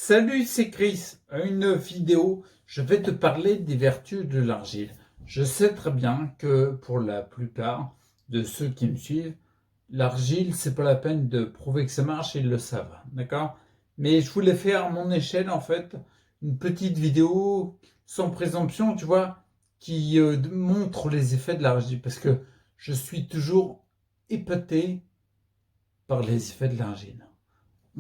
Salut, c'est Chris. Une vidéo, je vais te parler des vertus de l'argile. Je sais très bien que pour la plupart de ceux qui me suivent, l'argile, c'est pas la peine de prouver que ça marche, ils le savent, d'accord? Mais je voulais faire à mon échelle, en fait, une petite vidéo sans présomption, tu vois, qui montre les effets de l'argile, parce que je suis toujours épaté par les effets de l'argile.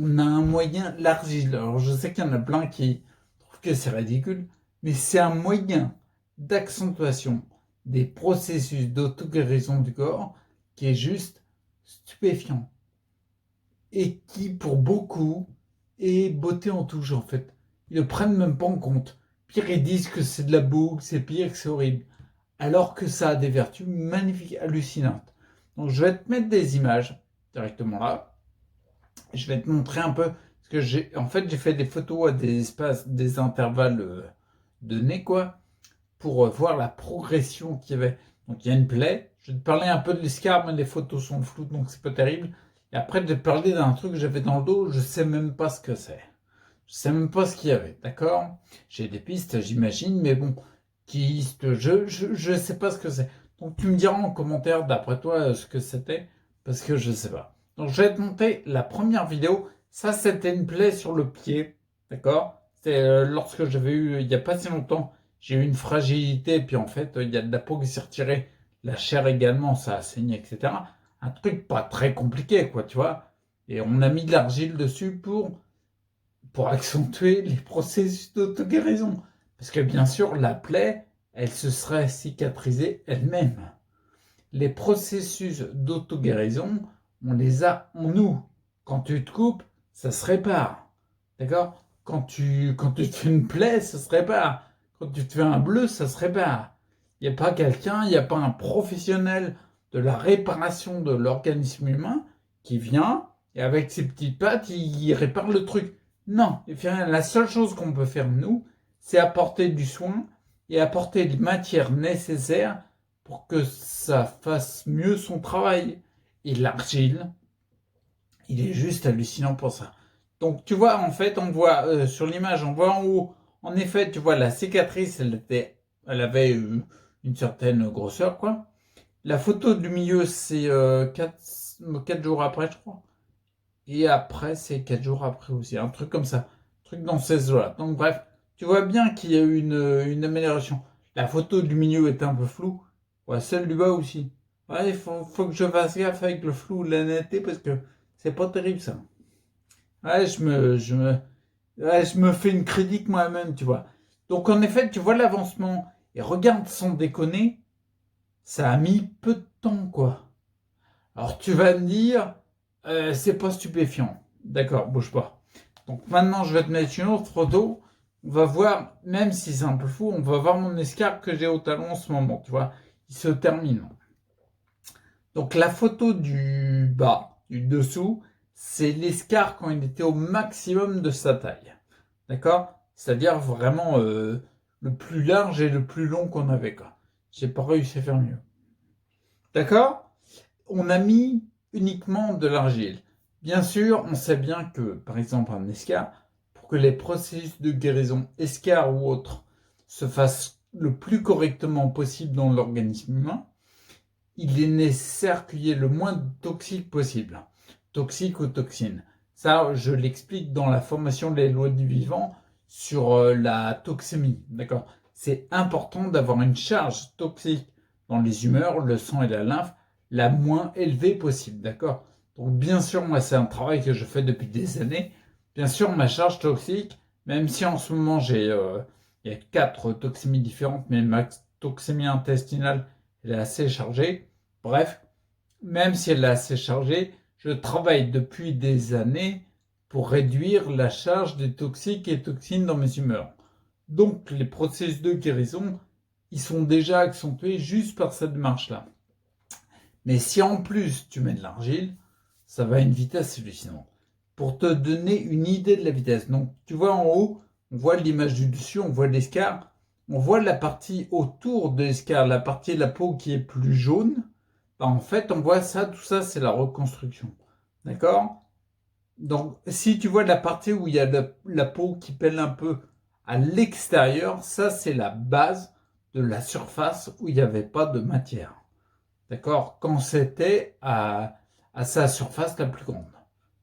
On a un moyen, l'argile. Alors je sais qu'il y en a plein qui trouvent que c'est ridicule, mais c'est un moyen d'accentuation des processus d'auto-guérison du corps qui est juste stupéfiant et qui, pour beaucoup, est beauté en touche en fait. Ils ne prennent même pas en compte. Pire, ils disent que c'est de la boue, que c'est pire, que c'est horrible. Alors que ça a des vertus magnifiques, hallucinantes. Donc je vais te mettre des images directement là. Je vais te montrer un peu, parce que j'ai fait des photos à des espaces, des intervalles donnés, quoi, pour voir la progression qu'il y avait. Donc il y a une plaie, je vais te parler un peu de l'escarpe, mais les photos sont floues, donc c'est pas terrible. Et après, je vais te parler d'un truc que j'avais dans le dos, je sais même pas ce que c'est. Je sais même pas ce qu'il y avait, d'accord? J'ai des pistes, j'imagine, mais bon, je sais pas ce que c'est. Donc tu me diras en commentaire, d'après toi, ce que c'était, parce que je sais pas. Donc je vais te montrer la première vidéo. Ça, c'était une plaie sur le pied, d'accord? C'est lorsque j'avais eu, il y a pas si longtemps, j'ai eu une fragilité, puis en fait, il y a de la peau qui s'est retirée, la chair également, ça a saigné, etc. Un truc pas très compliqué, quoi, tu vois? Et on a mis de l'argile dessus pour accentuer les processus d'auto-guérison. Parce que bien sûr, la plaie, elle se serait cicatrisée elle-même. Les processus d'auto-guérison, on les a en nous. Quand tu te coupes, ça se répare. D'accord? Quand tu te fais une plaie, ça se répare. Quand tu te fais un bleu, ça se répare. Il n'y a pas quelqu'un, il n'y a pas un professionnel de la réparation de l'organisme humain qui vient et avec ses petites pattes, il répare le truc. Non, il fait rien. La seule chose qu'on peut faire, nous, c'est apporter du soin et apporter les matières nécessaires pour que ça fasse mieux son travail. Et l'argile, il est juste hallucinant pour ça. Donc tu vois, en fait, on voit sur l'image, on voit en haut, en effet, tu vois la cicatrice, elle avait une certaine grosseur, quoi. La photo du milieu, c'est 4 jours après, je crois. Et après, c'est 4 jours après aussi, un truc comme ça. Un truc dans ces eaux-là. Donc bref, tu vois bien qu'il y a eu une amélioration. La photo du milieu est un peu floue. Ouais, celle du bas aussi. Ouais, il faut que je fasse gaffe avec le flou, la netteté, parce que c'est pas terrible ça. Ouais, je me fais une critique moi-même, tu vois. Donc en effet, tu vois l'avancement. Et regarde, sans déconner, ça a mis peu de temps, quoi. Alors tu vas me dire, c'est pas stupéfiant. D'accord, bouge pas. Donc maintenant, je vais te mettre une autre photo. On va voir, même si c'est un peu fou, on va voir mon escarpe que j'ai au talon en ce moment, tu vois. Il se termine. Donc la photo du bas, du dessous, c'est l'escarpe quand il était au maximum de sa taille. D'accord? C'est-à-dire vraiment le plus large et le plus long qu'on avait, quoi. J'ai pas réussi à faire mieux. D'accord? On a mis uniquement de l'argile. Bien sûr, on sait bien que, par exemple, un escar, pour que les processus de guérison, escar ou autres, se fassent le plus correctement possible dans l'organisme humain, il est nécessaire qu'il y ait le moins de toxiques possible. Toxiques ou toxines. Ça, je l'explique dans la formation des lois du vivant sur la toxémie. D'accord? C'est important d'avoir une charge toxique dans les humeurs, le sang et la lymphe la moins élevée possible. D'accord? Donc, bien sûr, moi, c'est un travail que je fais depuis des années. Bien sûr, ma charge toxique, même si en ce moment il y a 4 toxémies différentes, mais ma toxémie intestinale, elle est assez chargée. Bref, même si elle est assez chargée, je travaille depuis des années pour réduire la charge des toxiques et toxines dans mes humeurs. Donc les processus de guérison, ils sont déjà accentués juste par cette démarche-là. Mais si en plus tu mets de l'argile, ça va à une vitesse hallucinante. Pour te donner une idée de la vitesse, donc tu vois en haut, on voit l'image du dessus, on voit l'escar, on voit la partie autour de l'escar, la partie de la peau qui est plus jaune. Bah, en fait, on voit ça, tout ça, c'est la reconstruction. D'accord? Donc, si tu vois la partie où il y a la peau qui pèle un peu à l'extérieur, ça c'est la base de la surface où il n'y avait pas de matière. D'accord? Quand c'était à sa surface la plus grande,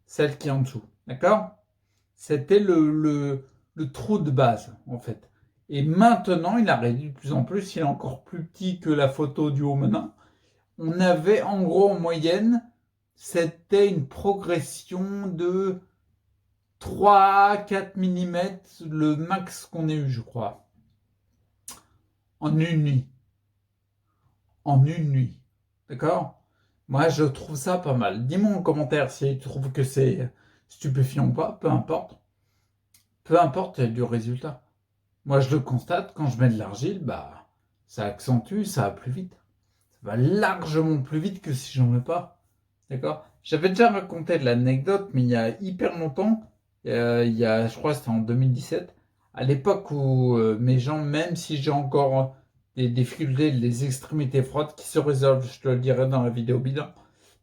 celle qui est en dessous. D'accord? C'était le trou de base, en fait. Et maintenant, il a réduit de plus en plus, il est encore plus petit que la photo du haut maintenant. On avait en gros en moyenne, c'était une progression de 3 à 4 mm, le max qu'on ait eu, je crois, en une nuit. En une nuit. D'accord? Moi, je trouve ça pas mal. Dis-moi en commentaire si tu trouves que c'est stupéfiant ou pas, peu importe. Peu importe du résultat. Moi, je le constate, quand je mets de l'argile, bah, ça accentue, ça va plus vite. Ça va largement plus vite que si j'en mets pas. D'accord? J'avais déjà raconté de l'anecdote, mais il y a hyper longtemps, je crois que c'était en 2017, à l'époque où mes jambes, même si j'ai encore des difficultés, les extrémités froides qui se résolvent, je te le dirai dans la vidéo bilan,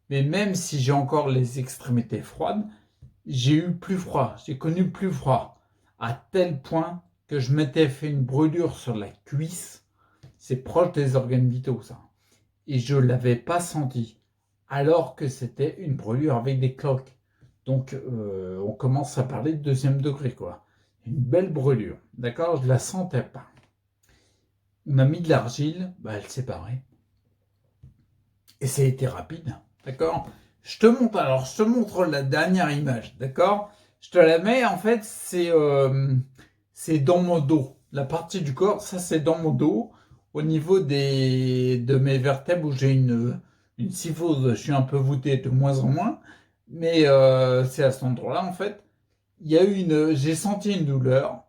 mais même si j'ai encore les extrémités froides, j'ai eu plus froid, j'ai connu plus froid, à tel point que je m'étais fait une brûlure sur la cuisse, c'est proche des organes vitaux ça, et je l'avais pas senti, alors que c'était une brûlure avec des cloques. Donc on commence à parler de deuxième degré quoi. Une belle brûlure, d'accord? Je la sentais pas. On a mis de l'argile, bah elle s'est barrée. Et ça a été rapide, d'accord? Je te montre la dernière image, d'accord? Je te la mets, en fait, c'est dans mon dos. La partie du corps, ça c'est dans mon dos, au niveau de mes vertèbres où j'ai une syphose, je suis un peu voûté de moins en moins, mais c'est à cet endroit-là, en fait, j'ai senti une douleur,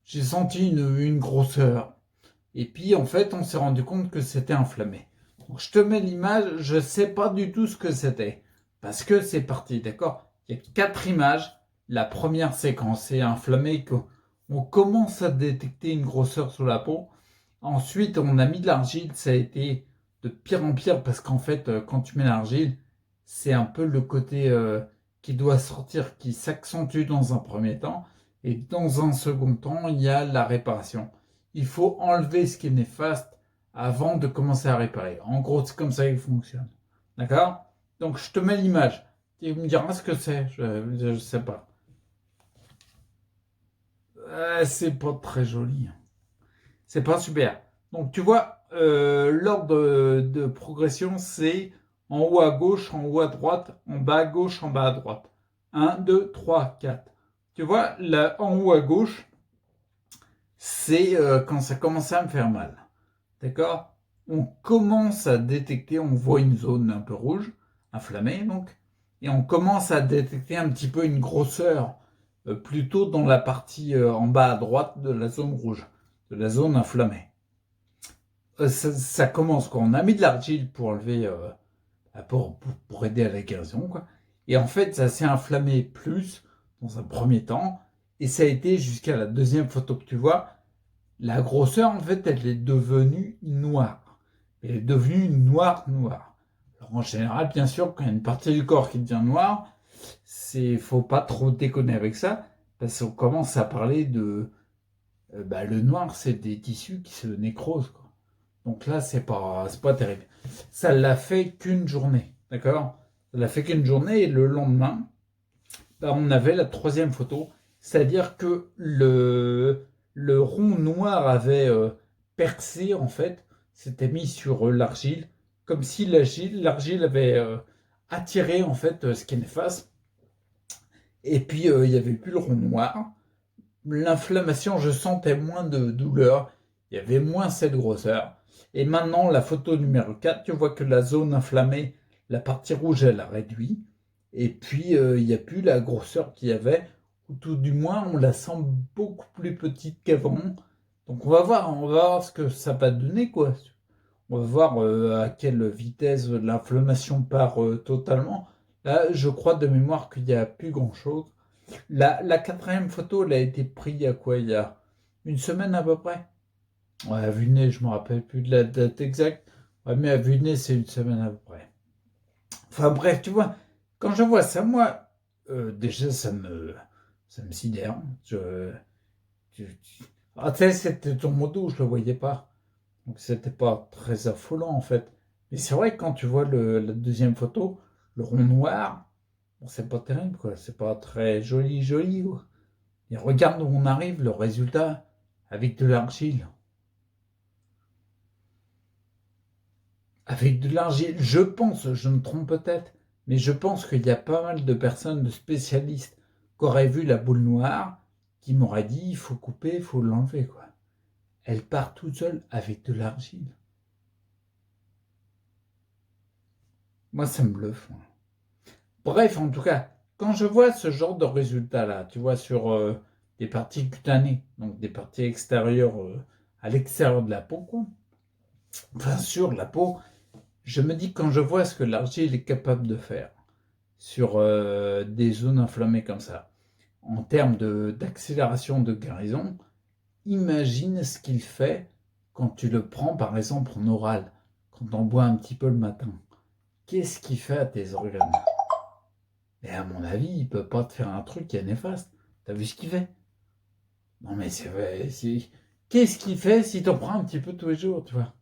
j'ai senti une grosseur, et puis en fait, on s'est rendu compte que c'était inflammé. Donc, je te mets l'image, je ne sais pas du tout ce que c'était. Parce que c'est parti, d'accord? Il y a 4 images. La première séquence est inflammée, on commence à détecter une grosseur sous la peau. Ensuite, on a mis de l'argile, ça a été de pire en pire parce qu'en fait, quand tu mets l'argile, c'est un peu le côté qui doit sortir, qui s'accentue dans un premier temps. Et dans un second temps, il y a la réparation. Il faut enlever ce qui est néfaste avant de commencer à réparer. En gros, c'est comme ça qu'il fonctionne. D'accord? Donc, je te mets l'image. Tu me diras ce que c'est. Je ne sais pas. C'est pas très joli. C'est pas super. Donc, tu vois, l'ordre de progression, c'est en haut à gauche, en haut à droite, en bas à gauche, en bas à droite. 1, 2, 3, 4. Tu vois, là, en haut à gauche, c'est quand ça commence à me faire mal. D'accord? On commence à détecter, on voit une zone un peu rouge, inflammée donc, et on commence à détecter un petit peu une grosseur, plutôt dans la partie en bas à droite de la zone rouge, de la zone inflammée. Ça commence quand on a mis de l'argile pour enlever, pour aider à la guérison, quoi. Et en fait, ça s'est inflammé plus dans un premier temps, et ça a été jusqu'à la deuxième photo que tu vois. La grosseur, en fait, elle est devenue noire. Elle est devenue noire. Alors, en général, bien sûr, quand il y a une partie du corps qui devient noire, faut pas trop déconner avec ça, parce qu'on commence à parler le noir, c'est des tissus qui se nécrosent, quoi. Donc là, c'est pas terrible. Ça l'a fait qu'une journée, d'accord? Ça l'a fait qu'une journée, et le lendemain, on avait la troisième photo, c'est-à-dire que le rond noir avait percé, en fait, s'était mis sur l'argile, comme si l'argile avait attiré, en fait, ce qui est néfaste, et puis il n'y avait plus le rond noir. L'inflammation, je sentais moins de douleur, il y avait moins cette grosseur. Et maintenant, la photo numéro 4, tu vois que la zone inflammée, la partie rouge, elle a réduit. Et puis, il n'y a plus la grosseur qu'il y avait, ou tout du moins, on la sent beaucoup plus petite qu'avant. Donc, on va voir ce que ça va donner, quoi. On va voir à quelle vitesse l'inflammation part totalement. Là, je crois de mémoire qu'il n'y a plus grand-chose. La quatrième photo, elle a été prise il y a quoi? Il y a une semaine à peu près. Ouais, à vue de nez, je me rappelle plus de la date exacte. Ouais, mais à vue de nez, c'est une semaine à peu près. Enfin bref, tu vois, quand je vois ça, moi, déjà, ça me sidère. Ah, tu sais, c'était ton moto, je le voyais pas. Donc, c'était pas très affolant, en fait. Mais c'est vrai que quand tu vois la deuxième photo, le rond noir, bon, c'est pas terrible, quoi. C'est pas très joli, joli, quoi. Et regarde où on arrive, le résultat, avec de l'argile. Avec de l'argile, je pense, je me trompe peut-être, mais je pense qu'il y a pas mal de personnes, de spécialistes, qui auraient vu la boule noire, qui m'auraient dit, il faut couper, il faut l'enlever, quoi. Elle part toute seule avec de l'argile. Moi, ça me bluffe, moi. Bref, en tout cas, quand je vois ce genre de résultat-là, tu vois, sur des parties cutanées, donc des parties extérieures, à l'extérieur de la peau, quoi, enfin sur la peau, je me dis quand je vois ce que l'argile est capable de faire sur des zones inflammées comme ça, en termes d'accélération de guérison, imagine ce qu'il fait quand tu le prends par exemple en oral, quand on boit un petit peu le matin. Qu'est-ce qu'il fait à tes organes? Mais à mon avis, il peut pas te faire un truc qui est néfaste. T'as vu ce qu'il fait? Non mais c'est vrai, qu'est-ce qu'il fait si t'en prends un petit peu tous les jours, tu vois?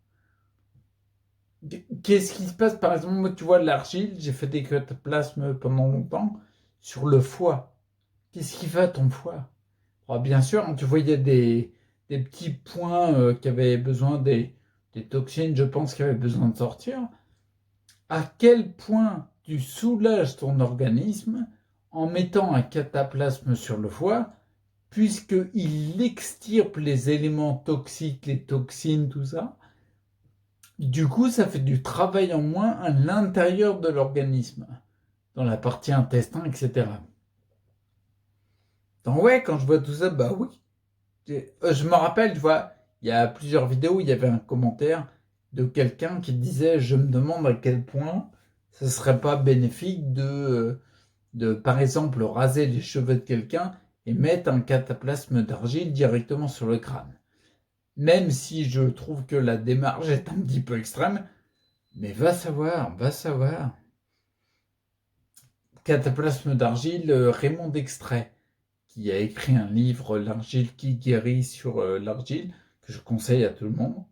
Qu'est-ce qui se passe, par exemple, moi, tu vois, l'argile, j'ai fait des cataplasmes pendant longtemps sur le foie. Qu'est-ce qui fait à ton foie? Alors, bien sûr, tu voyais des petits points qui avaient besoin des toxines, je pense, qui avaient besoin de sortir. À quel point tu soulages ton organisme en mettant un cataplasme sur le foie, puisqu'il extirpe les éléments toxiques, les toxines, tout ça. Du coup, ça fait du travail en moins à l'intérieur de l'organisme, dans la partie intestin, etc. Donc ouais, quand je vois tout ça, bah oui. Je me rappelle, tu vois, il y a plusieurs vidéos, il y avait un commentaire de quelqu'un qui disait, je me demande à quel point ce serait pas bénéfique par exemple, raser les cheveux de quelqu'un et mettre un cataplasme d'argile directement sur le crâne. Même si je trouve que la démarche est un petit peu extrême, mais va savoir, va savoir. Cataplasme d'argile, Raymond Dextrait, qui a écrit un livre, L'argile qui guérit, sur l'argile, que je conseille à tout le monde.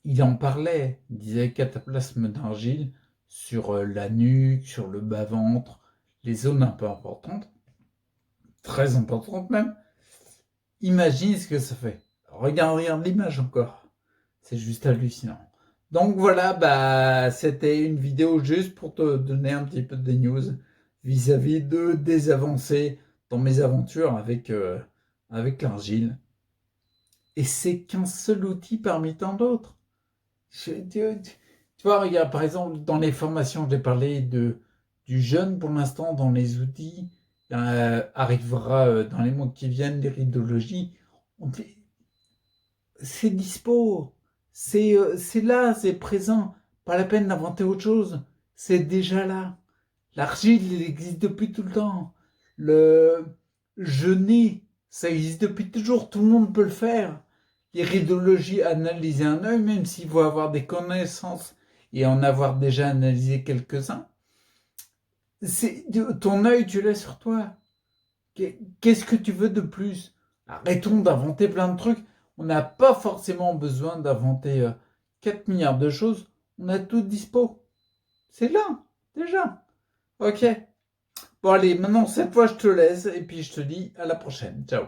Il en parlait, il disait cataplasme d'argile sur la nuque, sur le bas-ventre, les zones un peu importantes, très importantes même. Imagine ce que ça fait. Regarde l'image encore. C'est juste hallucinant. Donc voilà, bah, c'était une vidéo juste pour te donner un petit peu des news vis-à-vis des avancées dans mes aventures avec l'argile. Et c'est qu'un seul outil parmi tant d'autres. Tu vois, regarde, par exemple, dans les formations, j'ai parlé du jeûne pour l'instant dans les outils. Arrivera dans les mois qui viennent l'iridologie. C'est dispo, c'est là, c'est présent. Pas la peine d'inventer autre chose. C'est déjà là. L'argile, il existe depuis tout le temps. Le jeûner, ça existe depuis toujours. Tout le monde peut le faire. L'iridologie, analyser un œil, même s'il faut avoir des connaissances et en avoir déjà analysé quelques-uns. Ton œil, tu l'as sur toi. Qu'est-ce que tu veux de plus? Arrêtons d'inventer plein de trucs. On n'a pas forcément besoin d'inventer 4 milliards de choses. On a tout dispo. C'est là, déjà. Ok. Bon allez, maintenant cette fois je te laisse et puis je te dis à la prochaine. Ciao.